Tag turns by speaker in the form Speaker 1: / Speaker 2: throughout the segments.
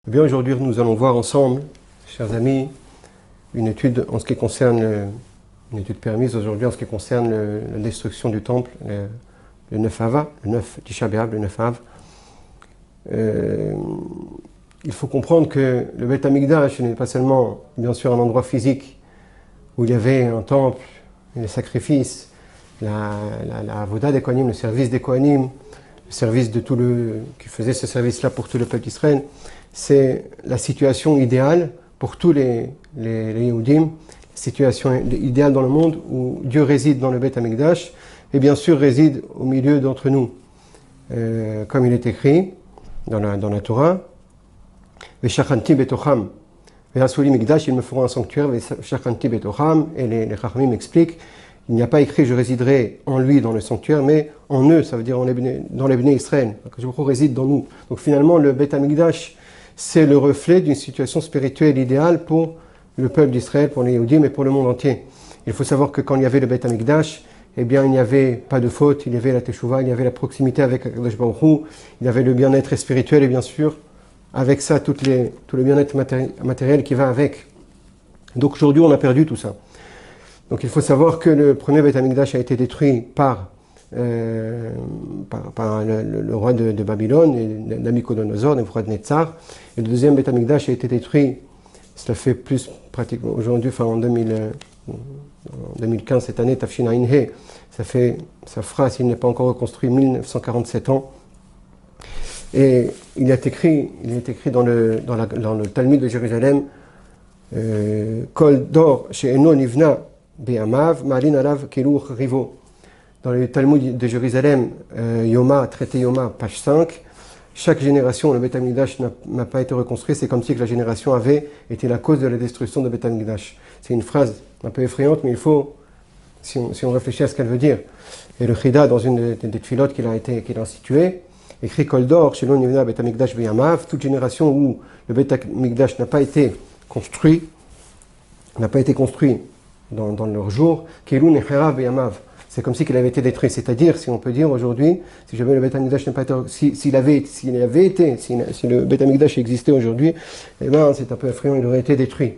Speaker 1: Eh bien, aujourd'hui, nous allons voir ensemble, chers amis, une étude en ce qui concerne, une étude permise aujourd'hui en ce qui concerne la destruction du temple, le 9 Av, le 9 Tisha B'Av, le 9 Av. Il faut comprendre que le Beth Amikdash n'est pas seulement, bien sûr, un endroit physique où il y avait un temple, les sacrifices, la avoda des Kohanim, le service des Kohanim, le service de tout qui faisait ce service-là pour tout le peuple d'Israël. C'est la situation idéale pour tous les Yehudim, situation idéale dans le monde où Dieu réside dans le Beth Amikdash et bien sûr réside au milieu d'entre nous. Comme il est écrit dans la Torah, Veshachanti betocham, ve'asuli mikdash, ils me feront un sanctuaire, Veshachanti betocham, et les Chachamim expliquent, il n'y a pas écrit je résiderai en lui dans le sanctuaire, mais en eux, ça veut dire dans les Bnei Israël, que je réside dans nous. Donc finalement, le Beth Amikdash, c'est le reflet d'une situation spirituelle idéale pour le peuple d'Israël, pour les Yehudim et pour le monde entier. Il faut savoir que quand il y avait le Beth Amikdash, eh bien, il n'y avait pas de faute, il y avait la Teshuvah, il y avait la proximité avec Akadosh Baruch Hu, il y avait le bien-être spirituel et bien sûr, avec ça, tout le bien-être matériel qui va avec. Donc aujourd'hui, on a perdu tout ça. Donc il faut savoir que le premier Beth Amikdash a été détruit par le roi de Babylone, Nabuchodonosor, le roi de Netzar. Et le deuxième Beth Amikdash a été détruit, cela fait plus pratiquement aujourd'hui, enfin en 2015, cette année, Tafshin Ain He, ça fera, s'il n'est pas encore reconstruit, 1947 ans. Et il est écrit dans le Talmud de Jérusalem, Kol Dor She'eno Nivna Be'amav, Malin Alav Kelu Rivo. Dans le Talmud de Jérusalem, Yoma, traité Yoma, page 5, chaque génération, le Beth Amikdash n'a pas été reconstruit, c'est comme si que la génération avait été la cause de la destruction de Beth Amikdash. C'est une phrase un peu effrayante, mais il faut, si on réfléchit à ce qu'elle veut dire. Et le Chida, dans une des tfilotes qu'il a institué, écrit Kol Dor, Shelon Yivna Beth Amikdash Be'amav, toute génération où le Beth Amikdash n'a pas été construit dans leur jour, Kelu Nechera Be'amav. C'est comme si qu'il avait été détruit. C'est-à-dire, si on peut dire aujourd'hui, si jamais le Beth Amikdash n'a pas été, si le Beth Amikdash existait aujourd'hui, eh ben, c'est un peu effrayant, il aurait été détruit.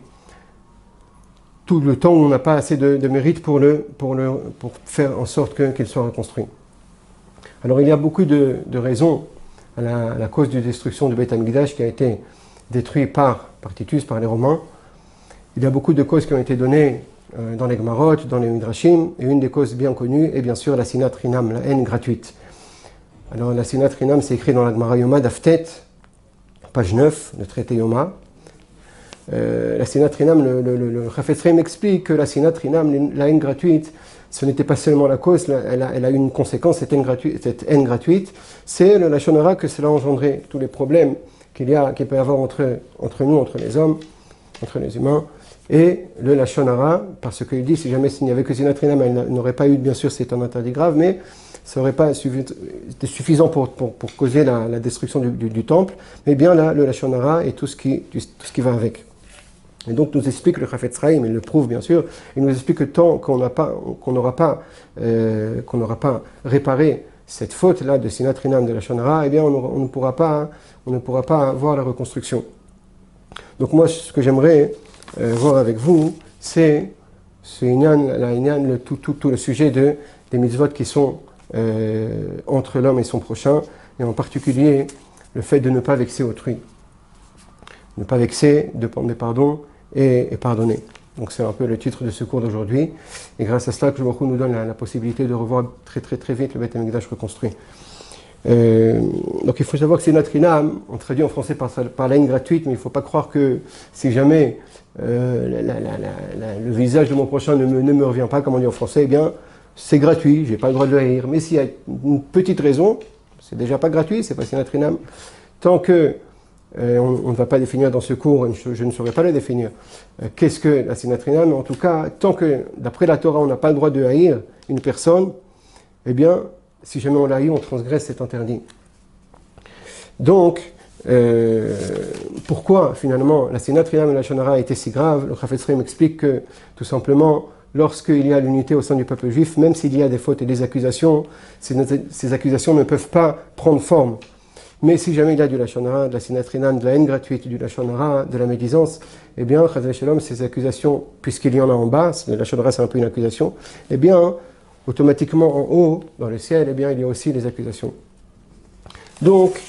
Speaker 1: Tout le temps où on n'a pas assez de mérite pour faire en sorte qu'il soit reconstruit. Alors il y a beaucoup de raisons à la cause de destruction du Beth Amikdash qui a été détruit par Titus, par les Romains. Il y a beaucoup de causes qui ont été données dans les Gemarot, dans les Midrashim, et une des causes bien connues est bien sûr la Sinat Rinam, la haine gratuite. Alors la Sinat Rinam, c'est écrit dans la Gemara Yoma d'Aftet, page 9, le traité Yoma. La Sinat Rinam, le Chafetz Chaim explique que la Sinat Rinam, la haine gratuite, ce n'était pas seulement la cause, elle a eu une conséquence, cette haine gratuite, c'est le Lachon Hara que cela a engendré, tous les problèmes qu'il peut y avoir entre nous, entre les hommes, entre les humains, et le Lachon Hara, parce qu'il dit, si jamais il n'y avait que Sinat Rinam, elle n'aurait pas eu, bien sûr, c'est un interdit grave, mais ça n'aurait pas été suffisant pour causer la destruction du temple, mais bien là, le Lachon Hara et tout ce qui va avec. Et donc nous explique le Chafetz Chaim, il le prouve bien sûr, il nous explique que tant qu'on n'aura pas réparé cette faute-là de Sinat Rinam de Lachon Hara, eh bien on ne pourra pas avoir la reconstruction. Donc moi, ce que j'aimerais voir avec vous, c'est tout le sujet des mitzvot qui sont entre l'homme et son prochain, et en particulier le fait de ne pas vexer autrui. Ne pas vexer, de demander pardon et pardonner. Donc c'est un peu le titre de ce cours d'aujourd'hui. Et grâce à cela, que Baruch Hu nous donne la possibilité de revoir très très très vite le Beth Amikdash reconstruit. Donc il faut savoir que c'est Sinat Rinam, on traduit en français par la haine gratuite, mais il ne faut pas croire que si jamais le visage de mon prochain ne me revient pas, comme on dit en français, eh bien c'est gratuit, je n'ai pas le droit de le haïr. Mais s'il y a une petite raison, c'est déjà pas gratuit, c'est pas Sinat Rinam. Tant que on ne va pas définir dans ce cours, je ne saurais pas le définir, qu'est-ce que la Sinat Rinam, mais en tout cas, tant que d'après la Torah, on n'a pas le droit de haïr une personne, eh bien, si jamais on l'haït, on transgresse cet interdit. Donc, pourquoi finalement la Sinat Rinam et la Lachon Hara a été si grave? Le Chafetz Chaim explique que, tout simplement, lorsqu'il y a l'unité au sein du peuple juif, même s'il y a des fautes et des accusations, ces accusations ne peuvent pas prendre forme. Mais si jamais il y a du lachon hara, de la sinatrinan, de la haine gratuite, du lachon hara, de la médisance, eh bien, chas v'shalom, ces accusations, puisqu'il y en a en bas, le lachon hara c'est un peu une accusation, eh bien, automatiquement en haut, dans le ciel, eh bien, il y a aussi les accusations. Donc,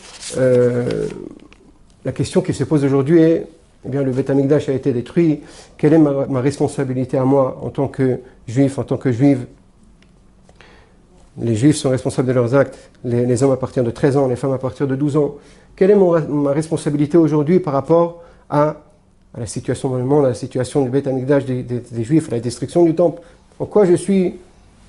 Speaker 1: la question qui se pose aujourd'hui est, eh bien, le Beth Amikdash a été détruit, quelle est ma responsabilité à moi en tant que juif, en tant que juive? Les juifs sont responsables de leurs actes, les hommes à partir de 13 ans, les femmes à partir de 12 ans. Quelle est ma responsabilité aujourd'hui par rapport à la situation dans le monde, à la situation du Beth Amikdash, des juifs, à la destruction du temple? En quoi je suis,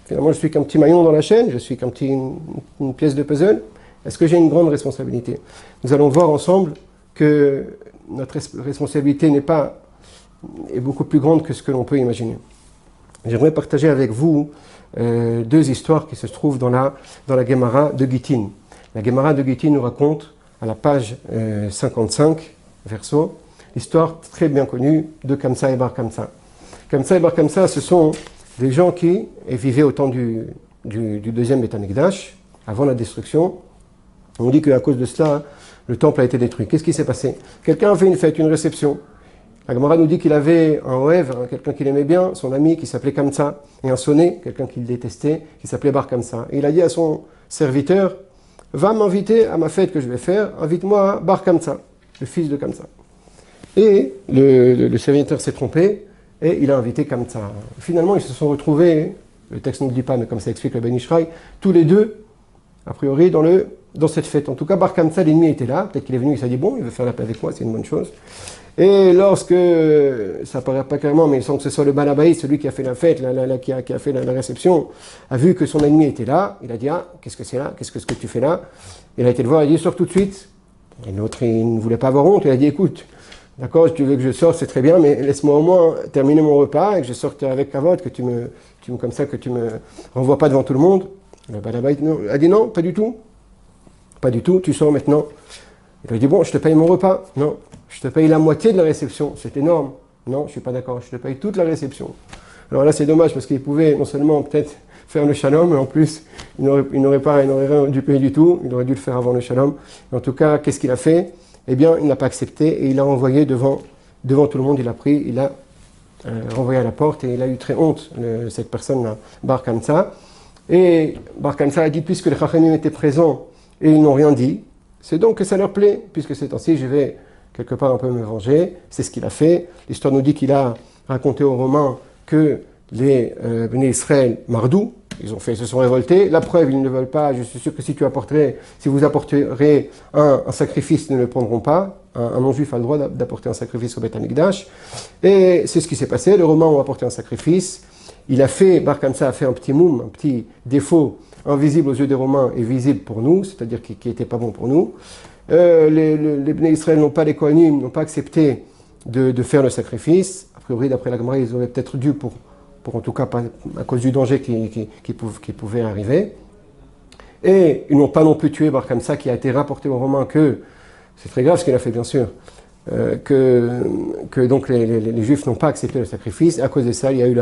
Speaker 1: finalement, je suis qu'un petit maillon dans la chaîne, je suis qu'un une pièce de puzzle? Est-ce que j'ai une grande responsabilité? Nous allons voir ensemble que notre responsabilité est beaucoup plus grande que ce que l'on peut imaginer. J'aimerais partager avec vous deux histoires qui se trouvent dans la Gemara de Gittin. La Gemara de Gittin nous raconte, à la page 55, verso, l'histoire très bien connue de Kamsa et Bar Kamsa. Kamsa et Bar Kamsa, ce sont des gens qui vivaient au temps du deuxième Beth Amikdash, avant la destruction. On dit qu'à cause de cela, le temple a été détruit. Qu'est-ce qui s'est passé? Quelqu'un a fait une fête, une réception. La Gemara nous dit qu'il avait un Oev, quelqu'un qu'il aimait bien, son ami qui s'appelait Kamsa, et un sonné, quelqu'un qu'il détestait, qui s'appelait Bar Kamsa. Et il a dit à son serviteur, va m'inviter à ma fête que je vais faire, invite-moi Bar Kamsa, le fils de Kamsa. Et le serviteur s'est trompé, et il a invité Kamsa. Finalement, ils se sont retrouvés, le texte ne le dit pas, mais comme ça explique le Ben Ishraï, tous les deux, a priori, dans cette fête. En tout cas, Bar Kamsa, l'ennemi était là, peut-être qu'il est venu, il s'est dit, bon, il veut faire la paix avec moi, c'est une bonne chose. Et lorsque, ça paraît pas clairement, mais il semble que ce soit le Balabaï, celui qui a fait la fête, qui a fait la réception, a vu que son ennemi était là, il a dit, ah, qu'est-ce que c'est là? Qu'est-ce que tu fais là? Il a été le voir, il a dit, sors tout de suite. Et l'autre, il ne voulait pas avoir honte, il a dit, écoute, d'accord, si tu veux que je sorte, c'est très bien, mais laisse-moi au moins terminer mon repas et que je sorte avec Kavod, que tu me renvoies pas devant tout le monde. Le Balabaï a dit, non, pas du tout. Pas du tout, tu sors maintenant. Il a dit, bon, je te paye mon repas. Non, je te paye la moitié de la réception. C'est énorme. Non, je ne suis pas d'accord, je te paye toute la réception. Alors là, c'est dommage parce qu'il pouvait non seulement peut-être faire le shalom, mais en plus, il n'aurait rien dû payer du tout. Il aurait dû le faire avant le shalom. En tout cas, qu'est-ce qu'il a fait? Eh bien, il n'a pas accepté et il a envoyé devant tout le monde. Il a pris, il a renvoyé à la porte et il a eu très honte, cette personne-là, Bar Kamsa. Et Bar Kamsa a dit, puisque les Chachamim étaient présents et ils n'ont rien dit, c'est donc que ça leur plaît, puisque ces temps-ci, je vais quelque part un peu me venger. C'est ce qu'il a fait. L'histoire nous dit qu'il a raconté aux Romains que les Béné Israël mardou, ils se sont révoltés. La preuve, ils ne veulent pas. Je suis sûr que si vous apporterez un sacrifice, ils ne le prendront pas. Un non-juif a le droit d'apporter un sacrifice au Beth Amikdash. Et c'est ce qui s'est passé. Les Romains ont apporté un sacrifice. Bar Kamsa a fait un petit moum, un petit défaut invisible aux yeux des Romains et visible pour nous, c'est-à-dire qui n'était pas bon pour nous. Les Bnei Israël n'ont pas les Kohanim, n'ont pas accepté de faire le sacrifice. A priori, d'après la Gemara, ils auraient peut-être dû, pour en tout cas pas, à cause du danger qui pouvait arriver. Et ils n'ont pas non plus tué Bar Kamsa, qui a été rapporté aux Romains que, c'est très grave ce qu'il a fait bien sûr, que donc les Juifs n'ont pas accepté le sacrifice. Et à cause de ça, il y a eu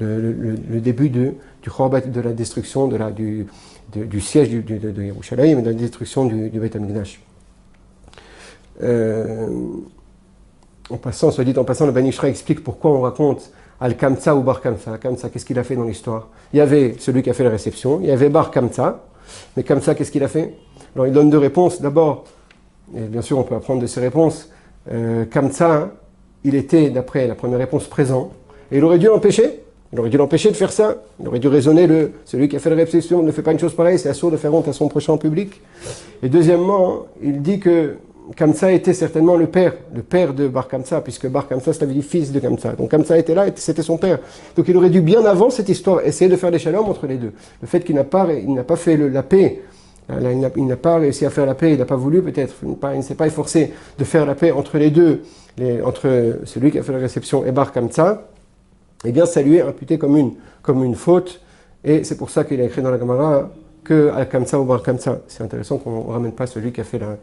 Speaker 1: le début du Khorbat, de la destruction du siège de Yerushalayim et de la destruction du Beth Amikdash. En passant, le Ben Ishraï explique pourquoi on raconte Al-Kamsa ou Bar Kamsa. Kamsa, qu'est-ce qu'il a fait dans l'histoire? Il y avait celui qui a fait la réception, il y avait Bar Kamsa, mais Kamsa, qu'est-ce qu'il a fait? Alors il donne deux réponses. D'abord, et bien sûr on peut apprendre de ces réponses, Kamsa, il était, d'après la première réponse, présent, et il aurait dû l'empêcher. Il aurait dû l'empêcher de faire ça. Il aurait dû raisonner celui qui a fait la réception ne fait pas une chose pareille, c'est assourd de faire honte à son prochain public. Et deuxièmement, il dit que Kamsa était certainement le père de Bar Kamsa, puisque Bar Kamsa, ça veut dire fils de Kamsa. Donc Kamsa était là, c'était son père. Donc il aurait dû bien avant cette histoire essayer de faire des shalom entre les deux. Le fait qu'il n'a pas fait la paix, il n'a pas réussi à faire la paix, il n'a pas voulu peut-être, il ne s'est pas efforcé de faire la paix entre les deux, entre celui qui a fait la réception et Bar Kamsa, eh bien ça lui est imputé comme une faute, et c'est pour ça qu'il a écrit dans la Gemara que Al-Kamsa ou Bar Kamsa. C'est intéressant qu'on ne ramène pas celui qui a fait la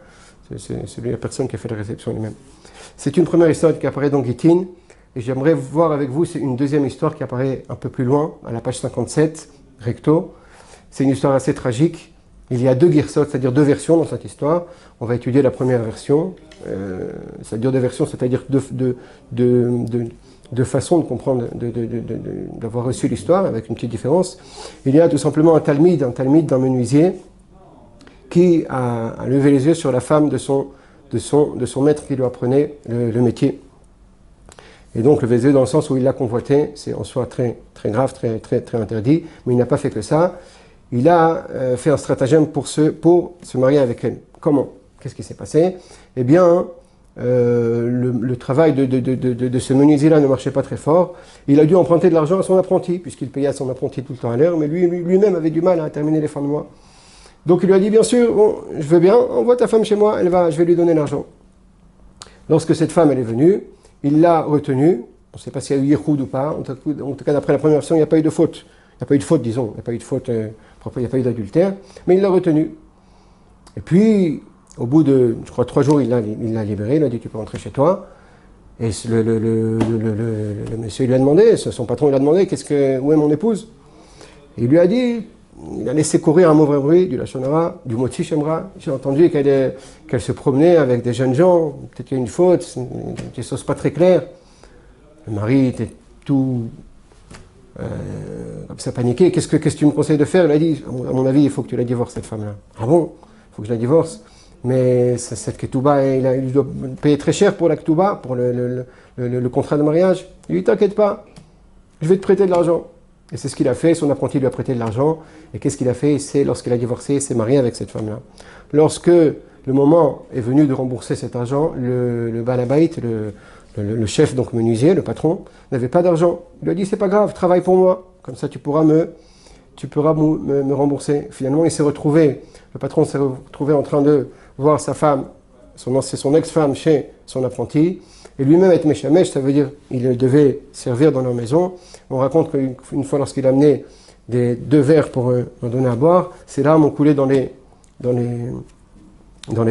Speaker 1: personne qui a fait la réception lui-même. C'est une première histoire qui apparaît dans Gittin, et j'aimerais voir avec vous, c'est une deuxième histoire qui apparaît un peu plus loin, à la page 57, recto. C'est une histoire assez tragique. Il y a deux girsot, c'est-à-dire deux versions dans cette histoire. On va étudier la première version, c'est-à-dire deux versions, c'est-à-dire deux façons de comprendre, d'avoir reçu l'histoire, avec une petite différence. Il y a tout simplement un talmide d'un menuisier, qui a levé les yeux sur la femme de son maître qui lui apprenait le métier. Et donc levé les yeux dans le sens où il l'a convoité, c'est en soi très, très grave, très, très, très interdit, mais il n'a pas fait que ça. Il a fait un stratagème pour se marier avec elle. Comment? Qu'est-ce qui s'est passé? Eh bien, le travail de ce menuisier-là ne marchait pas très fort. Il a dû emprunter de l'argent à son apprenti, puisqu'il payait à son apprenti tout le temps à l'heure, mais lui-même avait du mal à terminer les fins de mois. Donc il lui a dit, bien sûr, bon, je veux bien, envoie ta femme chez moi, je vais lui donner l'argent. Lorsque cette femme elle est venue, il l'a retenue. On ne sait pas s'il y a eu yichoud ou pas. En tout cas, d'après la première version, il n'y a pas eu de faute. Il n'y a pas eu de faute, disons. Il n'y a pas eu de faute, il n'y a pas eu d'adultère. Mais il l'a retenue. Et puis, au bout de, je crois, 3 jours, il l'a libérée. Il a dit, tu peux rentrer chez toi. Et le monsieur lui a demandé, son patron lui a demandé, où est mon épouse? Et il lui a dit, il a laissé courir un mauvais bruit du Lachon Hara, du mot Shemra. J'ai entendu qu'elle se promenait avec des jeunes gens, peut-être qu'il y a une faute, des choses pas très claires. Le mari était tout comme ça paniqué. Qu'est-ce que tu me conseilles de faire? Il a dit, à mon avis, il faut que tu la divorces, cette femme-là. Ah bon? Il faut que je la divorce. Mais cette ketouba, il doit payer très cher pour la ketouba, pour le contrat de mariage. Il lui dit, t'inquiète pas, je vais te prêter de l'argent. Et c'est ce qu'il a fait, son apprenti lui a prêté de l'argent. Et qu'est-ce qu'il a fait? C'est lorsqu'il a divorcé, il s'est marié avec cette femme-là. Lorsque le moment est venu de rembourser cet argent, le balabait, le chef, donc menuisier, le patron, n'avait pas d'argent. Il lui a dit, c'est pas grave, travaille pour moi. Comme ça, tu pourras me rembourser. Finalement, le patron s'est retrouvé en train de voir sa femme, c'est son ex-femme chez son apprenti. Et lui-même être méchamesh, ça veut dire qu'il devait servir dans leur maison. On raconte qu'une fois, lorsqu'il a amené 2 verres pour leur donner à boire, ses larmes ont coulé dans les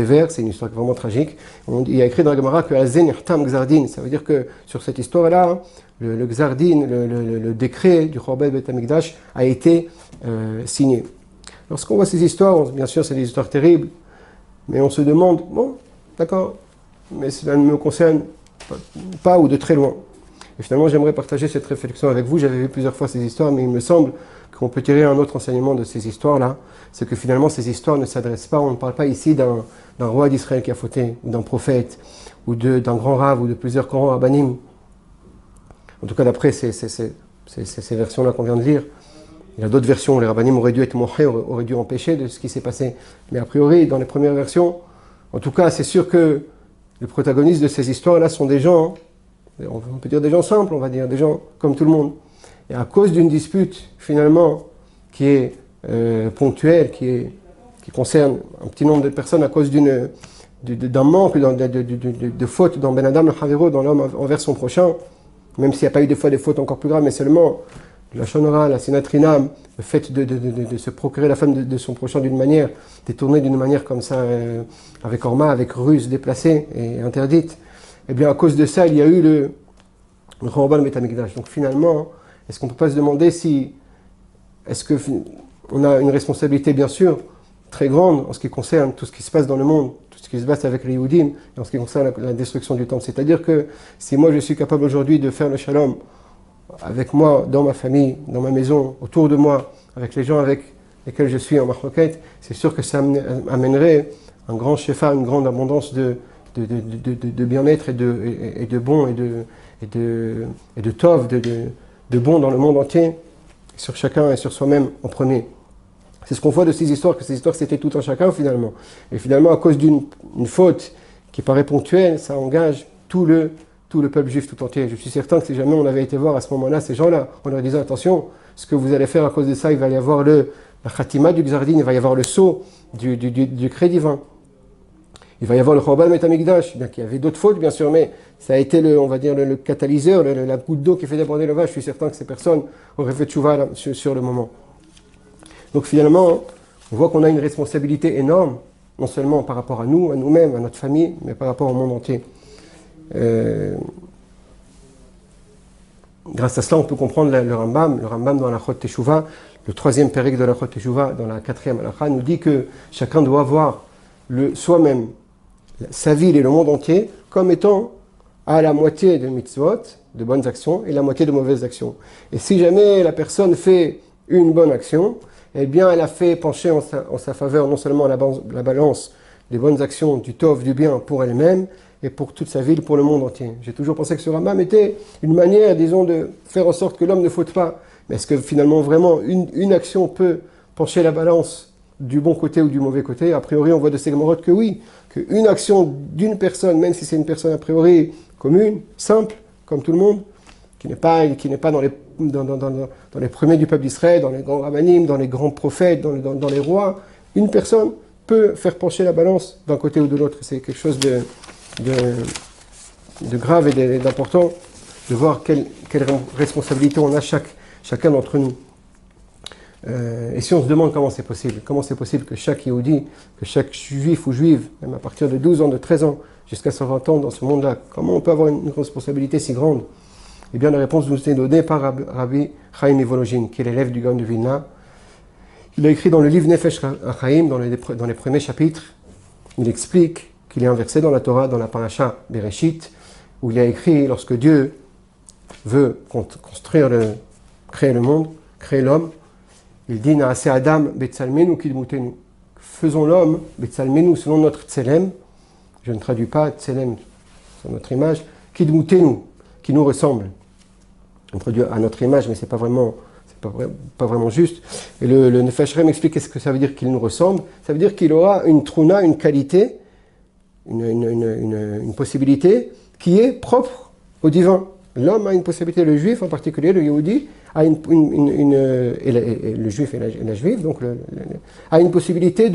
Speaker 1: verres. C'est une histoire vraiment tragique. Il y a écrit dans la Gemara que Azen Tam Gzardin, ça veut dire que sur cette histoire-là, le Gzardin, le décret du Chorban Bet Hamikdash a été signé. Lorsqu'on voit ces histoires, bien sûr, c'est des histoires terribles, mais on se demande, bon, d'accord, mais cela ne me concerne pas ou de très loin. Et finalement, j'aimerais partager cette réflexion avec vous. J'avais vu plusieurs fois ces histoires, mais il me semble qu'on peut tirer un autre enseignement de ces histoires-là. C'est que finalement, ces histoires ne s'adressent pas, on ne parle pas ici d'un roi d'Israël qui a fauté, ou d'un prophète, ou d'un grand rave, ou de plusieurs grands rabbanim. En tout cas, d'après ces versions-là qu'on vient de lire. Il y a d'autres versions, les rabbanim auraient dû être mohé, auraient dû empêcher de ce qui s'est passé. Mais a priori, dans les premières versions, en tout cas, c'est sûr que les protagonistes de ces histoires-là sont des gens, on peut dire des gens simples, on va dire, des gens comme tout le monde. Et à cause d'une dispute, finalement, qui est ponctuelle, qui concerne un petit nombre de personnes, à cause d'un manque, de faute dans Ben Adam le Havero, dans l'homme envers son prochain, même s'il n'y a pas eu des fois des fautes encore plus graves, mais seulement la shonara, la sinatrinam, le fait de se procurer la femme de son prochain d'une manière, détournée d'une manière comme ça, avec orma, avec ruse, déplacée et interdite, eh bien à cause de ça, il y a eu le Chorban Bet Hamikdash. Donc finalement, est-ce qu'on ne peut pas se demander est-ce qu'on a une responsabilité bien sûr très grande en ce qui concerne tout ce qui se passe dans le monde, tout ce qui se passe avec les Yehudim, en ce qui concerne la destruction du temple. C'est-à-dire que si moi je suis capable aujourd'hui de faire le shalom avec moi, dans ma famille, dans ma maison, autour de moi, avec les gens avec lesquels je suis en marloquette, c'est sûr que ça amènerait un grand shefa, une grande abondance de bien-être et de bon et de tov, de bon dans le monde entier, sur chacun et sur soi-même en premier. C'est ce qu'on voit de ces histoires, que ces histoires c'était tout en chacun finalement. Et finalement, à cause d'une faute qui paraît ponctuelle, ça engage tout le peuple juif tout entier. Je suis certain que si jamais on avait été voir à ce moment-là ces gens-là, on leur disait attention, ce que vous allez faire à cause de ça, il va y avoir la khatima du Gzardin, il va y avoir le sceau du décret divin. Il va y avoir le Chorban Bet Hamikdash, bien qu'il y avait d'autres fautes bien sûr, mais ça a été le catalyseur, la goutte d'eau qui fait déborder le vase. Je suis certain que ces personnes auraient fait tchouva sur le moment. Donc finalement, on voit qu'on a une responsabilité énorme, non seulement par rapport à nous, à nous-mêmes, à notre famille, mais par rapport au monde entier. grâce à cela, on peut comprendre le Rambam. Le Rambam dans la Chot Teshuvah, le troisième périque de la Chot Teshuvah, dans la quatrième halakha, nous dit que chacun doit voir soi-même, sa ville et le monde entier, comme étant à la moitié de mitzvot, de bonnes actions, et la moitié de mauvaises actions. Et si jamais la personne fait une bonne action, eh bien elle a fait pencher en sa faveur non seulement la balance des bonnes actions, du tov, du bien pour elle-même, et pour toute sa ville, pour le monde entier. J'ai toujours pensé que ce Rambam était une manière, disons, de faire en sorte que l'homme ne faute pas. Mais est-ce que finalement, vraiment, une action peut pencher la balance du bon côté ou du mauvais côté? A priori, on voit de ces Gemorot que oui, qu'une action d'une personne, même si c'est une personne a priori commune, simple, comme tout le monde, qui n'est pas dans les premiers du peuple d'Israël, dans les grands rabbanim, dans les grands prophètes, dans les rois, une personne peut faire pencher la balance d'un côté ou de l'autre. C'est quelque chose de grave et d'important de voir quelle responsabilité on a chacun d'entre nous. Et si on se demande comment c'est possible que chaque Yehudi, que chaque juif ou juive, même à partir de 12 ans, de 13 ans, jusqu'à 120 ans dans ce monde-là, comment on peut avoir une responsabilité si grande? Eh bien, la réponse nous est donnée par Rabbi Chaim Evologin, qui est l'élève du Gaon de Vilna. Il a écrit dans le livre Nefesh HaChaim, dans les premiers chapitres, il explique qu'il y a un verset dans la Torah, dans la Parasha Bereshit, où il y a écrit, lorsque Dieu veut créer le monde, créer l'homme, il dit Naase Adam Betsalmenu Kidmutenu. Faisons l'homme Betsalmenu selon notre tselem. Je ne traduis pas tselem sur notre image. Kidmutenu, qui nous ressemble. On traduit à notre image, mais c'est pas vraiment juste. Et le Nefesh HaChaim explique qu'est-ce que ça veut dire qu'il nous ressemble. Ça veut dire qu'il aura une truna, une qualité, une possibilité qui est propre au divin. L'homme a une possibilité, le juif en particulier, le Yehudi, a le juif et la juive, donc a une possibilité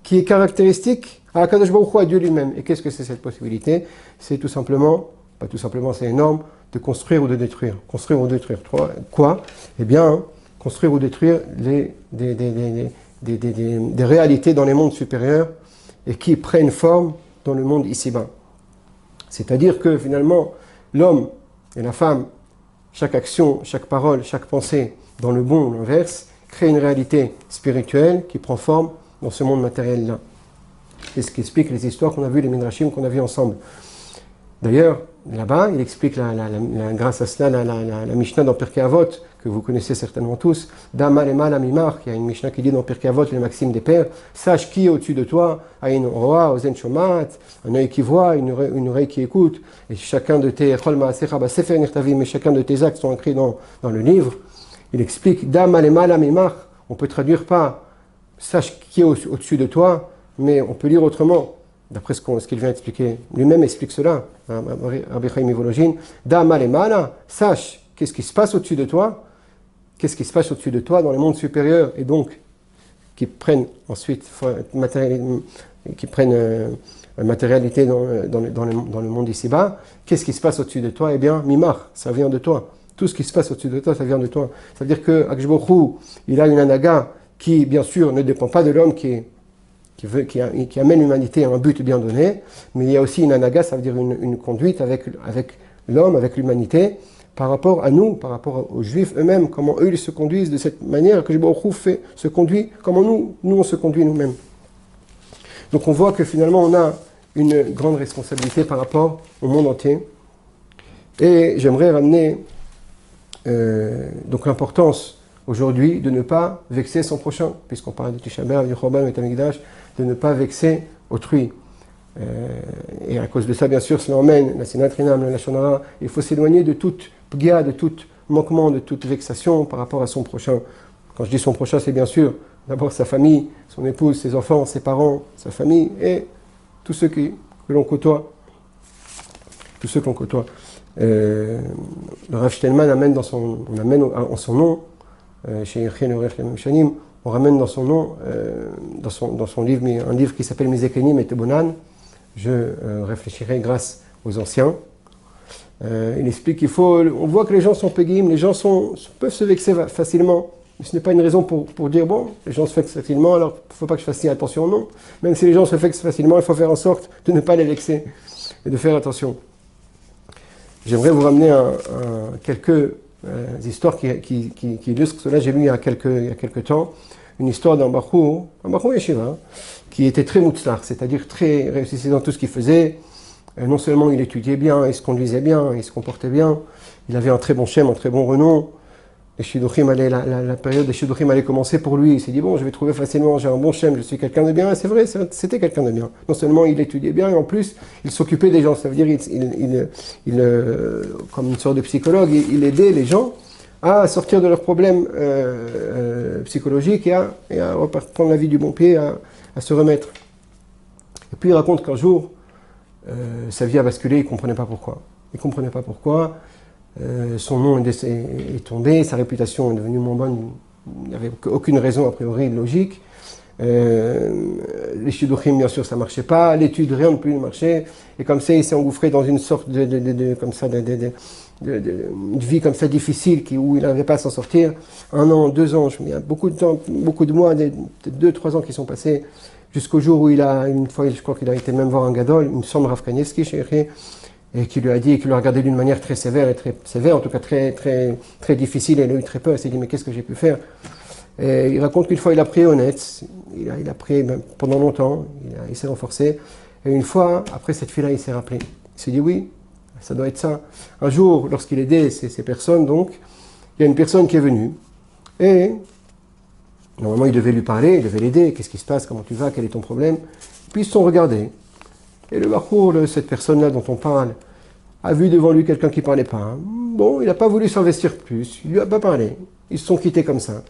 Speaker 1: qui est caractéristique à Akadosh Baruch Hu, à Dieu lui-même. Et qu'est-ce que c'est cette possibilité? C'est tout simplement, pas tout simplement, c'est énorme, de construire ou de détruire. Construire ou détruire. Quoi? Eh bien, construire ou détruire des réalités dans les mondes supérieurs et qui prennent forme dans le monde ici-bas. C'est-à-dire que finalement, l'homme et la femme, chaque action, chaque parole, chaque pensée, dans le bon ou l'inverse, crée une réalité spirituelle qui prend forme dans ce monde matériel-là. C'est ce qui explique les histoires qu'on a vues, les midrashim qu'on a vues ensemble. D'ailleurs, là-bas, il explique grâce à cela la Mishnah dans Pirkei Avot, que vous connaissez certainement tous, Dama lema la mimar, il y a une Mishnah qui dit dans Pirkei Avot, les maximes des pères, sache qui est au-dessus de toi, Aïn roa, ozen shomat, un œil qui voit, une oreille qui écoute, et chacun de tes chol ma'asecha basefer nirtavim, mais chacun de tes actes sont écrits dans le livre. Il explique, Dama lema la mimar, on peut traduire pas, sache qui est au-dessus de toi, mais on peut lire autrement. D'après ce qu'il vient expliquer, lui-même explique cela, Rabbi Chaim Evologin, Dama lemala, sache qu'est-ce qui se passe au-dessus de toi, qu'est-ce qui se passe au-dessus de toi dans les mondes supérieurs, et donc qui prennent ensuite matérialité dans le monde ici-bas. Qu'est-ce qui se passe au-dessus de toi? Eh bien, mimar, ça vient de toi. Tout ce qui se passe au-dessus de toi, ça vient de toi. C'est-à-dire que Akadosh Baruch Hu, il a une anaga qui, bien sûr, ne dépend pas de l'homme qui amène l'humanité à un but bien donné, mais il y a aussi une anaga, ça veut dire une conduite avec l'homme, avec l'humanité, par rapport à nous, par rapport aux juifs eux-mêmes, comment eux ils se conduisent de cette manière que Baruch Hu se conduit, comment nous on se conduit nous-mêmes. Donc on voit que finalement on a une grande responsabilité par rapport au monde entier. Et j'aimerais ramener donc l'importance aujourd'hui de ne pas vexer son prochain, puisqu'on parle du Tisha B'Av, du Chorban, du Beit Hamikdash, de ne pas vexer autrui. Et à cause de ça, bien sûr, cela emmène la Sinat Rinam, la Lashon Hara. Il faut s'éloigner de toute pgia, de tout manquement, de toute vexation par rapport à son prochain. Quand je dis son prochain, c'est bien sûr d'abord sa famille, son épouse, ses enfants, ses parents, sa famille et tous ceux que l'on côtoie. Tous ceux que l'on côtoie. Le Rav Shtelman amène en son nom, chez Yerchen Orech Lemem Shanim, on ramène dans son nom, dans son livre, un livre qui s'appelle Mizekenim et Tebonan. Je réfléchirai grâce aux anciens. Il explique on voit que les gens sont pégim, les gens peuvent se vexer facilement. Mais ce n'est pas une raison pour dire, bon, les gens se vexent facilement, alors il ne faut pas que je fasse si attention, non. Même si les gens se vexent facilement, il faut faire en sorte de ne pas les vexer et de faire attention. J'aimerais vous ramener quelques histoires qui illustrent cela. J'ai lu il y a quelques temps une histoire d'un Bachour Yeshiva, qui était très mutzlach, c'est-à-dire très réussi dans tout ce qu'il faisait. Non seulement il étudiait bien, il se conduisait bien, il se comportait bien, il avait un très bon shem, un très bon renom. La période des Shidduchim allait commencer pour lui. Il s'est dit, bon, je vais trouver facilement, j'ai un bon shem, je suis quelqu'un de bien. Et c'est vrai, c'était quelqu'un de bien. Non seulement il étudiait bien, et en plus, il s'occupait des gens. Ça veut dire, comme une sorte de psychologue, il aidait les gens à sortir de leurs problèmes psychologiques et à reprendre la vie du bon pied, à se remettre. Et puis il raconte qu'un jour, sa vie a basculé, il ne comprenait pas pourquoi. Il ne comprenait pas pourquoi. Son nom est tombé, sa réputation est devenue moins bonne, il n'y avait aucune raison a priori logique. Les shidduchim, bien sûr, ça ne marchait pas, l'étude, rien ne plus marcher, et comme ça, il s'est engouffré dans une sorte de vie comme ça difficile où il n'arrivait pas à s'en sortir. 1 an, 2 ans, il y a beaucoup de temps, beaucoup de mois, 2-3 ans qui sont passés, jusqu'au jour où une fois, je crois qu'il a été même voir un gadol, une somme Rav Kanievski, et qui lui a dit, et qui lui a regardé d'une manière très sévère, en tout cas très difficile, et il a eu très peur, il s'est dit, mais qu'est-ce que j'ai pu faire? Et il raconte qu'une fois il a prié honnête, il a prié pendant longtemps, il s'est renforcé, et une fois, après cette fille-là, il s'est rappelé. Il s'est dit, oui, ça doit être ça. Un jour, lorsqu'il aidait ces personnes, donc, il y a une personne qui est venue, et normalement il devait lui parler, il devait l'aider, qu'est-ce qui se passe, comment tu vas, quel est ton problème? Puis ils se sont regardés. Et le Bachour, cette personne-là dont on parle, a vu devant lui quelqu'un qui ne parlait pas. Bon, il n'a pas voulu s'investir plus, il ne lui a pas parlé. Ils se sont quittés comme ça.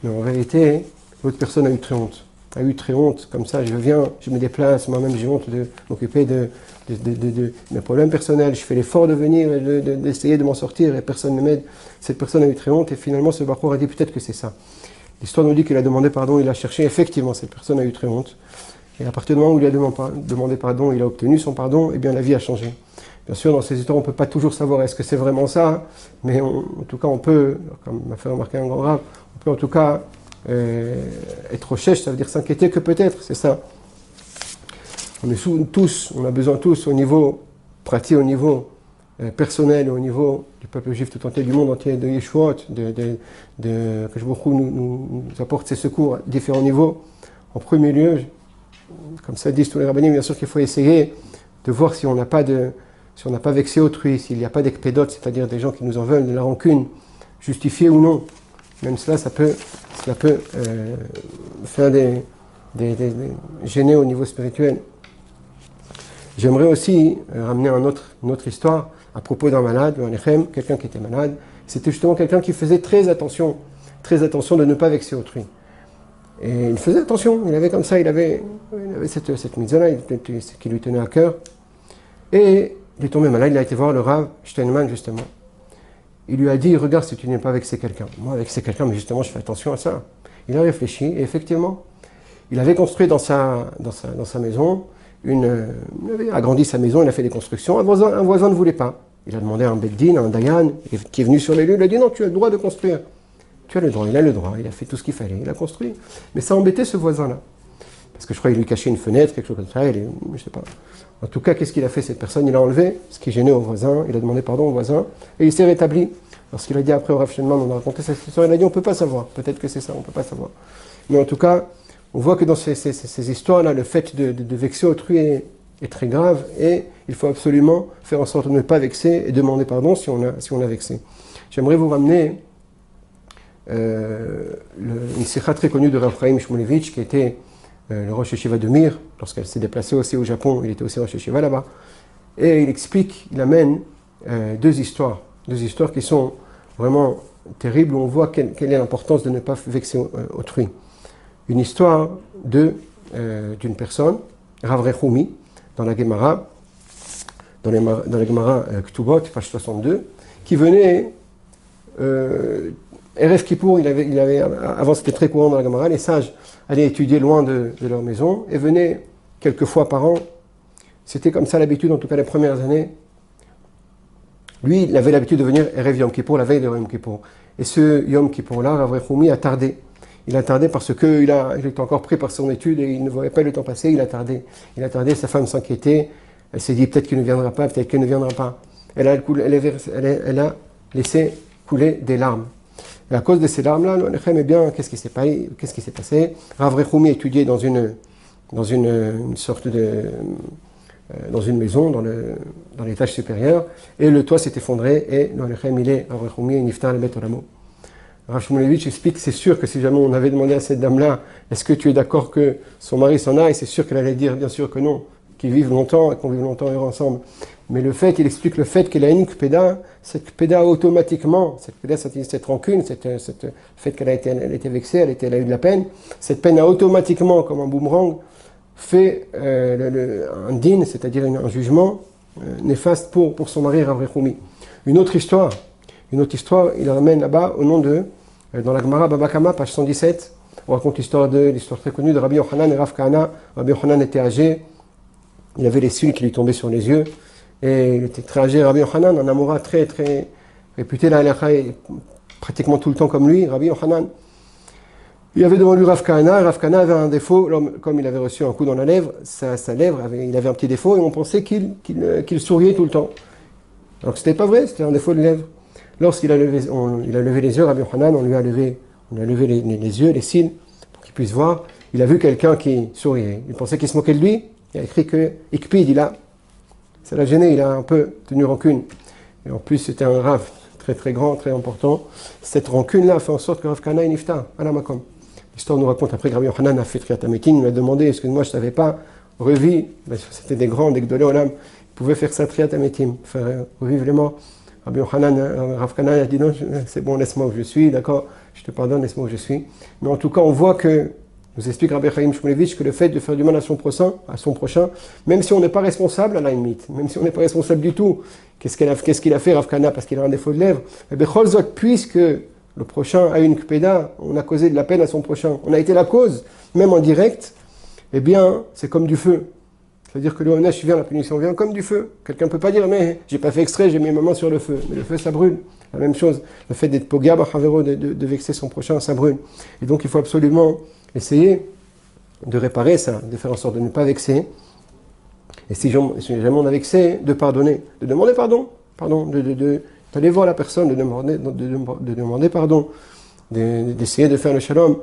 Speaker 1: Mais en réalité, l'autre personne a eu très honte. Comme ça, je viens, je me déplace, moi-même j'ai honte de m'occuper de mes problèmes personnels. Je fais l'effort de venir et d'essayer de m'en sortir et personne ne m'aide. Cette personne a eu très honte et finalement ce Bachour a dit peut-être que c'est ça. L'histoire nous dit qu'il a demandé pardon, il a cherché. Effectivement, cette personne a eu très honte. Et à partir du moment où il a demandé pardon, il a obtenu son pardon, et bien la vie a changé. Bien sûr, dans ces histoires, on ne peut pas toujours savoir est-ce que c'est vraiment ça, mais en tout cas, on peut, comme m'a fait remarquer un grand rave, on peut en tout cas être au chèche, ça veut dire s'inquiéter que peut-être, c'est ça. On a besoin tous, au niveau pratique, au niveau personnel, au niveau du peuple juif tout entier, du monde entier, de Yeshuot, que je nous apporte ses secours à différents niveaux. En premier lieu, comme ça disent tous les rabbinim, bien sûr qu'il faut essayer de voir si on n'a pas vexé autrui, s'il n'y a pas d'ekpédotes, c'est-à-dire des gens qui nous en veulent, de la rancune, justifiée ou non. Même cela, ça peut faire gêner au niveau spirituel. J'aimerais aussi ramener une autre histoire à propos d'un malade, quelqu'un qui était malade. C'était justement quelqu'un qui faisait très attention de ne pas vexer autrui. Et il faisait attention, il avait cette mitzvah-là qui lui tenait à cœur. Et il est tombé malade, il a été voir le Rav Steinman justement. Il lui a dit, regarde si tu n'es pas vexé quelqu'un. Moi, vexer quelqu'un, mais justement, je fais attention à ça. Il a réfléchi, et effectivement, il avait construit dans sa maison, il avait agrandi sa maison, il a fait des constructions. Un voisin ne voulait pas. Il a demandé à un Beddin, à un Dayan, qui est venu sur les lieux, il a dit, non, tu as le droit de construire. Tu as le droit, il a le droit, il a fait tout ce qu'il fallait, il a construit. Mais ça embêtait ce voisin-là. Parce que je crois qu'il lui cachait une fenêtre, quelque chose comme ça, je ne sais pas. En tout cas, qu'est-ce qu'il a fait cette personne? Il a enlevé ce qui gênait au voisin, il a demandé pardon au voisin, et il s'est rétabli. Lorsqu'il a dit après au Rav Steinman, on a raconté cette histoire, il a dit on ne peut pas savoir, peut-être que c'est ça, on ne peut pas savoir. Mais en tout cas, on voit que dans ces histoires-là, le fait de vexer autrui est très grave, et il faut absolument faire en sorte de ne pas vexer et demander pardon si on a vexé. J'aimerais vous ramener une sikha très connue de Rav Chaim Shmulevitch, qui était le Rosh Yeshiva de Mir, lorsqu'elle s'est déplacée aussi au Japon, il était aussi Rosh Yeshiva là-bas, et il amène deux histoires qui sont vraiment terribles, où on voit quelle est l'importance de ne pas vexer autrui. Une histoire d'une personne, Rav Rechumi, dans la Gemara, dans la Gemara Ktubot, page 62, qui venait Erev Kippour, avant c'était très courant dans la Gemara, les sages allaient étudier loin de leur maison et venaient quelques fois par an. C'était comme ça l'habitude, en tout cas les premières années. Lui, il avait l'habitude de venir Erev Yom Kippour, la veille de Yom Kippour. Et ce Yom Kippour-là, Rav Rechumi a tardé. Il a tardé parce qu'il était encore pris par son étude et il ne voyait pas le temps passer, il a tardé. Sa femme s'inquiétait, elle s'est dit peut-être qu'il ne viendra pas, peut-être qu'il ne viendra pas. elle a laissé couler des larmes. Et à cause de ces larmes-là, eh bien, qu'est-ce qui s'est passé? Rav Rechoumi étudiait dans une sorte de dans une maison, dans l'étage supérieur, et le toit s'est effondré, et Rav Rechoumi niftar le bet olamo. Rav Shmulevitch explique que c'est sûr que si jamais on avait demandé à cette dame-là, est-ce que tu es d'accord que son mari s'en aille, c'est sûr qu'elle allait dire bien sûr que non, qu'ils vivent longtemps et qu'on vive longtemps heureux ensemble. Mais il explique le fait qu'elle a une kpeda, cette kpeda automatiquement, cette rancune, le fait qu'elle elle était vexée, elle a eu de la peine, cette peine a automatiquement, comme un boomerang, fait un din, c'est-à-dire un jugement néfaste pour son mari Rav Rechoumi. Une autre histoire, il ramène là-bas au nom de, dans la Gemara Baba Kama, page 117, on raconte l'histoire très connue de Rabbi Yochanan et Rav Kahana. Rabbi Yochanan était âgé, il avait les cils qui lui tombaient sur les yeux, et il était très âgé. Rabbi Yochanan, un amoura très très réputé, la halakha, pratiquement tout le temps comme lui, Rabbi Yochanan. Il avait devant lui Rav Kahana, Rav Kahana avait un défaut, comme il avait reçu un coup dans la lèvre, sa lèvre, il avait un petit défaut, et on pensait qu'il souriait tout le temps. Alors que ce n'était pas vrai, c'était un défaut de lèvre. Lorsqu'il a levé les yeux, Rabbi Yochanan, on a levé les yeux, les cils, pour qu'il puisse voir. Il a vu quelqu'un qui souriait. Il pensait qu'il se moquait de lui. Il a écrit que Ikpid, ça l'a gêné, il a un peu tenu rancune. Et en plus, c'était un Rav très très grand, très important. Cette rancune-là fait en sorte que Rav Kahana est nifta, à la makom. L'histoire nous raconte après que Rabbi Yochanan a fait Triat Hametim, il m'a demandé, excuse-moi, je ne savais pas, revis, c'était des grands, des Gdolé Olam, ils pouvaient faire ça Triat Hametim, faire revivre les morts. Rabbi Yochanan, Rav Kahana a dit non, c'est bon, laisse-moi où je suis, d'accord, je te pardonne, laisse-moi où je suis. Mais en tout cas, on voit que, nous explique Rabbi Chaim Shmulevitch, que le fait de faire du mal à son prochain, même si on n'est pas responsable à la limite, même si on n'est pas responsable du tout, qu'est-ce qu'il a fait Rav Kahana parce qu'il a un défaut de lèvre, mais puisque le prochain a une kpeda, on a causé de la peine à son prochain, on a été la cause, même en direct, eh bien, c'est comme du feu. C'est-à-dire que le Onesh vient, la punition vient comme du feu. Quelqu'un ne peut pas dire, mais j'ai pas fait exprès, j'ai mis ma main sur le feu. Mais le feu, ça brûle. La même chose. Le fait d'être pogab, de vexer son prochain, ça brûle. Et donc, il faut absolument essayer de réparer ça, de faire en sorte de ne pas vexer. Et si jamais on a vexé, de pardonner. De demander pardon. D'aller voir la personne, de demander pardon. D'essayer de faire le shalom.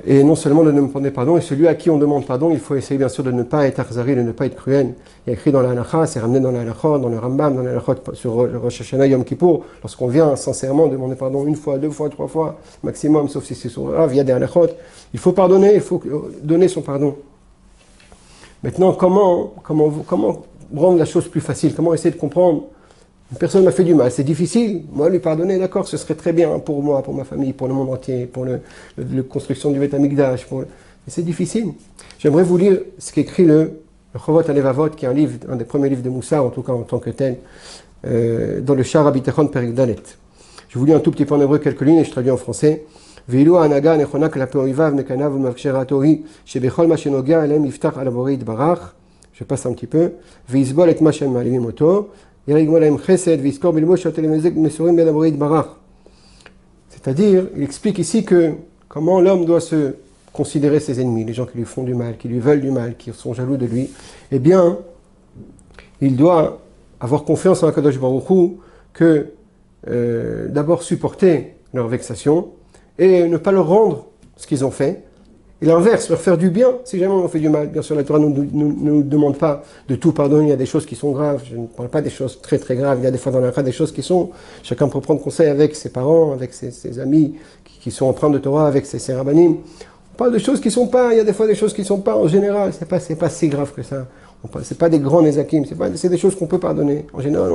Speaker 1: Et non seulement de demander pardon, et celui à qui on demande pardon, il faut essayer bien sûr de ne pas être arzari, de ne pas être cruel. Il y a écrit dans la halakha, c'est ramené dans la halakha, dans le Rambam, dans la halakha sur le Rosh Hashanah Yom Kippour, lorsqu'on vient sincèrement demander pardon une fois, deux fois, trois fois, maximum, sauf si c'est sur Rav, il y a des halakhot, il faut pardonner, il faut donner son pardon. Maintenant, comment rendre la chose plus facile? Comment essayer de comprendre? Une personne m'a fait du mal, c'est difficile. Moi, lui pardonner, d'accord, ce serait très bien pour moi, pour ma famille, pour le monde entier, pour la construction du Beit Hamikdash. Mais c'est difficile. J'aimerais vous lire ce qu'écrit le Chovot Alevavot, qui est un des premiers livres de Moussa, en tout cas en tant que tel, dans le Shar Abitachon Perik Dalet. Je vous lis un tout petit peu en hébreu quelques lignes et je traduis en français. Ve'ilu ha'anaga nechona kelape oivav mekanav u'mavksheratohi shebechol ma shenogea elem yiftach al borei yitbarach. Je passe un petit peu. Ve'izbol et ma shem ma'alimim oto. C'est-à-dire, il explique ici que comment l'homme doit se considérer ses ennemis, les gens qui lui font du mal, qui lui veulent du mal, qui sont jaloux de lui. Eh bien, il doit avoir confiance en Akadosh Baruch Hu que d'abord supporter leur vexation et ne pas leur rendre ce qu'ils ont fait. Et l'inverse, leur faire du bien, si jamais on fait du mal. Bien sûr, la Torah ne nous demande pas de tout pardonner, il y a des choses qui sont graves, je ne parle pas des choses très très graves, il y a des fois dans la Torah des choses qui sont, chacun peut prendre conseil avec ses parents, avec ses amis, qui sont empreints de Torah, avec ses rabbanim. On parle de choses qui ne sont pas, il y a des fois des choses qui ne sont pas, en général, c'est pas si grave que ça. C'est pas des grands nezakim, c'est des choses qu'on peut pardonner. En général,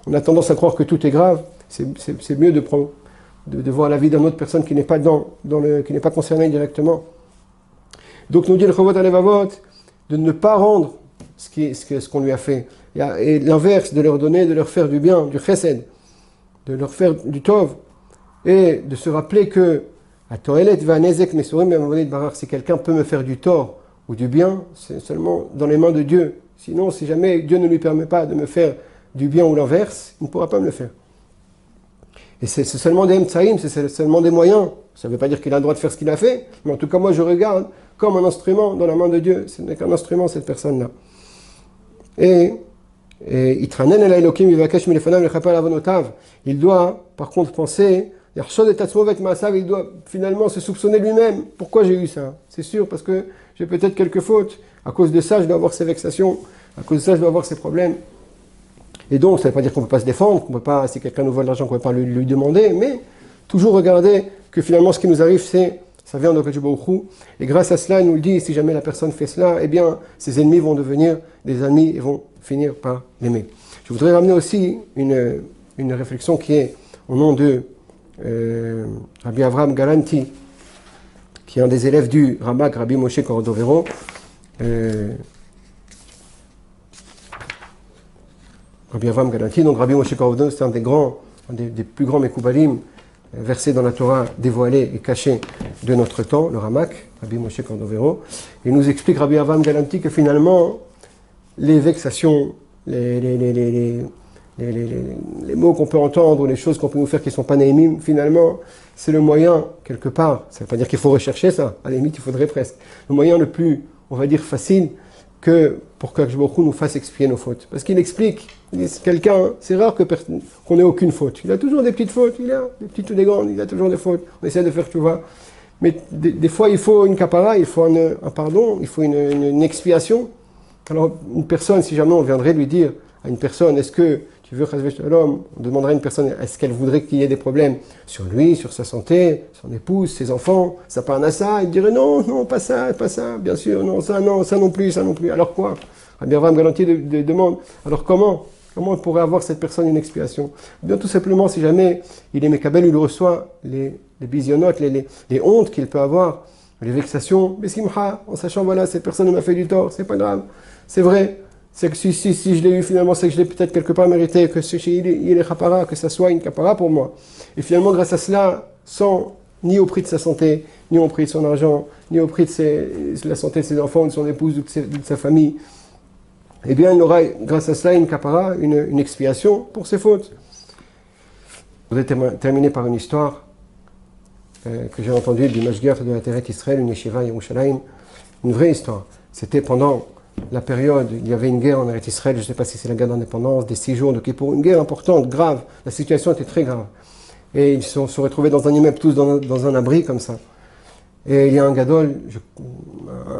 Speaker 1: on a tendance à croire que tout est grave, c'est mieux de voir la vie d'une autre personne qui n'est pas qui n'est pas concernée directement. Donc nous dit le Chovot Alevavot de ne pas rendre ce qu'on lui a fait. Et l'inverse, de leur donner, de leur faire du bien, du chesed, de leur faire du tov. Et de se rappeler que si quelqu'un peut me faire du tort ou du bien, c'est seulement dans les mains de Dieu. Sinon, si jamais Dieu ne lui permet pas de me faire du bien ou l'inverse, il ne pourra pas me le faire. Et c'est seulement des mtsaïm, c'est seulement des moyens. Ça ne veut pas dire qu'il a le droit de faire ce qu'il a fait, mais en tout cas, moi, je regarde comme un instrument dans la main de Dieu. Ce n'est qu'un instrument, cette personne-là. Et Il doit, par contre, penser, il doit finalement se soupçonner lui-même. Pourquoi j'ai eu ça? C'est sûr, parce que j'ai peut-être quelques fautes. À cause de ça, je dois avoir ces vexations. À cause de ça, je dois avoir ces problèmes. Et donc, ça ne veut pas dire qu'on ne peut pas se défendre, qu'on peut pas, si quelqu'un nous vole l'argent, qu'on ne peut pas lui demander, mais toujours regarder que finalement, ce qui nous arrive, ça vient de Kadosh Baruch Hu. Et grâce à cela, il nous le dit, si jamais la personne fait cela, eh bien, ses ennemis vont devenir des amis et vont finir par l'aimer. Je voudrais ramener aussi une réflexion qui est au nom de Rabbi Avraham Galanti, qui est un des élèves du Ramak, Rabbi Moshe Cordovero. Rabbi Avraham Galanti, donc Rabbi Moshe Cordovero, c'est un des plus grands Mekoubalim versés dans la Torah, dévoilés et cachés de notre temps, le Ramak, Rabbi Moshe Cordovero. Il nous explique, Rabbi Avraham Galanti, que finalement, les vexations, les mots qu'on peut entendre, les choses qu'on peut nous faire qui ne sont pas naïmim, finalement, c'est le moyen, quelque part, ça ne veut pas dire qu'il faut rechercher ça, à la limite, il faudrait presque, le moyen le plus, on va dire, facile, que pour que Baruch Hu nous fasse expier nos fautes. Parce qu'il explique, quelqu'un, c'est rare qu'on n'ait aucune faute. Il a toujours des petites fautes, il a des petites ou des grandes, il a toujours des fautes. On essaie de faire tchouva. Mais des fois, il faut une kapara, il faut un pardon, il faut une expiation. Alors, une personne, si jamais on viendrait lui dire à une personne, est-ce que tu veux chasver shalom, on demanderait à une personne, est-ce qu'elle voudrait qu'il y ait des problèmes sur lui, sur sa santé, son épouse, ses enfants, ça parnassa, il dirait non, pas ça, bien sûr, non, ça non plus. Alors quoi? Rabbi Avraham Galanti demande, alors comment on pourrait avoir cette personne une expiation? Bien tout simplement, si jamais il est Mekabel, il reçoit les bisionotes, les hontes qu'il peut avoir, les vexations, Besimcha, en sachant, voilà, cette personne m'a fait du tort, c'est pas grave, c'est vrai. C'est que si je l'ai eu finalement, c'est que je l'ai peut-être quelque part mérité, que il est kapara, que ça soit une kapara pour moi. Et finalement, grâce à cela, sans ni au prix de sa santé, ni au prix de son argent, ni au prix de la santé de ses enfants, de son épouse, ou de sa famille, eh bien, il aura, grâce à cela, une kapara, une expiation pour ses fautes. Je voudrais terminer par une histoire que j'ai entendue du Mashgiach de la Teret Israël, une yeshiva Yerushalayim, une vraie histoire. C'était pendant la période, il y avait une guerre en Eretz Israël, je ne sais pas si c'est la guerre d'indépendance, des 6 jours de Kippour, une guerre importante, grave, la situation était très grave. Et ils se sont retrouvés dans un immeuble, tous dans un abri comme ça. Et il y a un gadol,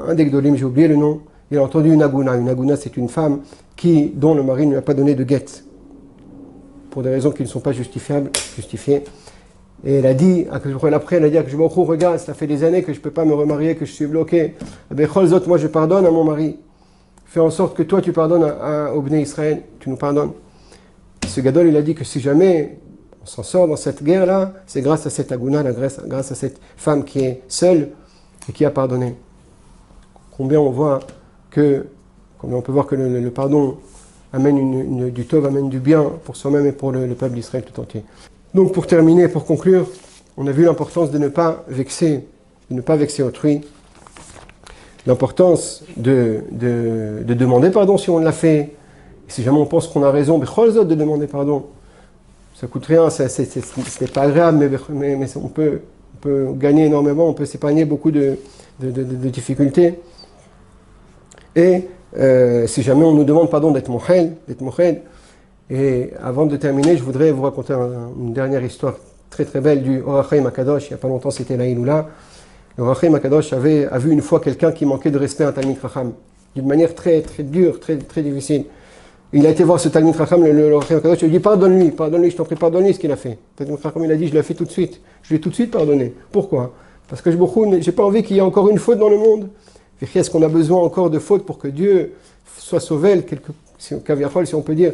Speaker 1: un des gdolim, j'ai oublié le nom, il a entendu une aguna. Une aguna, c'est une femme dont le mari ne lui a pas donné de guette, pour des raisons qui ne sont pas justifiées. Et elle a dit, après elle a dit à Baruch Hu, regarde, ça fait des années que je ne peux pas me remarier, que je suis bloqué. Moi je pardonne à mon mari. Fais en sorte que toi tu pardonnes au Bnei Israël, tu nous pardonnes. Ce gadol, il a dit que si jamais on s'en sort dans cette guerre-là, c'est grâce à cette aguna, grâce à cette femme qui est seule et qui a pardonné. Combien on peut voir que le pardon amène du tov, amène du bien pour soi-même et pour le peuple d'Israël tout entier. Donc pour terminer, pour conclure, on a vu l'importance de ne pas vexer autrui, l'importance de demander pardon si on l'a fait, et si jamais on pense qu'on a raison, de demander pardon. Ça coûte rien, c'est pas agréable, mais on peut gagner énormément, on peut s'épargner beaucoup de difficultés. Et si jamais on nous demande pardon d'être mochel, et avant de terminer, je voudrais vous raconter une dernière histoire très très belle du Or HaChaim HaKadosh. Il n'y a pas longtemps, c'était la Hiloula. Le Or HaChaim HaKadosh a vu une fois quelqu'un qui manquait de respect à un Talmid Chacham, d'une manière très très dure, très très difficile. Il a été voir ce Talmid Chacham, le Or HaChaim HaKadosh, il lui dit pardonne-lui, je t'en prie, pardonne-lui ce qu'il a fait. Le Talmid Chacham, il a dit je l'ai fait tout de suite, je lui ai tout de suite pardonné. Pourquoi? Parce que j'ai pas envie qu'il y ait encore une faute dans le monde. Est-ce qu'on a besoin encore de fautes pour que Dieu soit sauvé, si on peut dire,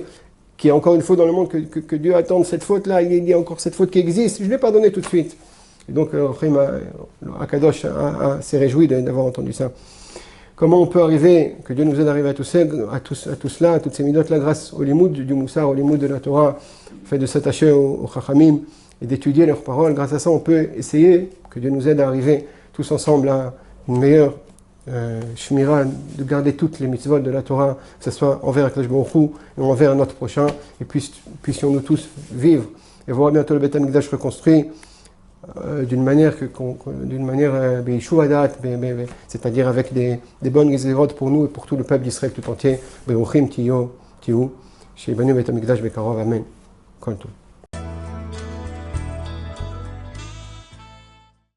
Speaker 1: qu'il y a encore une faute dans le monde, que Dieu attende cette faute-là, il y a encore cette faute qui existe, je l'ai pardonné tout de suite. Et donc, Akadosh s'est réjoui d'avoir entendu ça. Comment on peut arriver, que Dieu nous aide à arriver à tout cela, à toutes ces midotes-là, grâce au limoud du Moussar, au limoud de la Torah, au fait de s'attacher aux Chachamim et d'étudier leurs paroles. Grâce à ça, on peut essayer, que Dieu nous aide à arriver tous ensemble à une meilleure Shmira, de garder toutes les mitzvot de la Torah, que ce soit envers Akadosh Baruch Hu et envers notre prochain, et puissions-nous tous vivre et voir bientôt le Beit HaMikdash reconstruit d'une manière c'est-à-dire avec des bonnes gizérot pour nous et pour tout le peuple d'Israël tout entier. Beruchim tiyu. שיבנו בית המקדש בקרוב, אמן. כל טוב.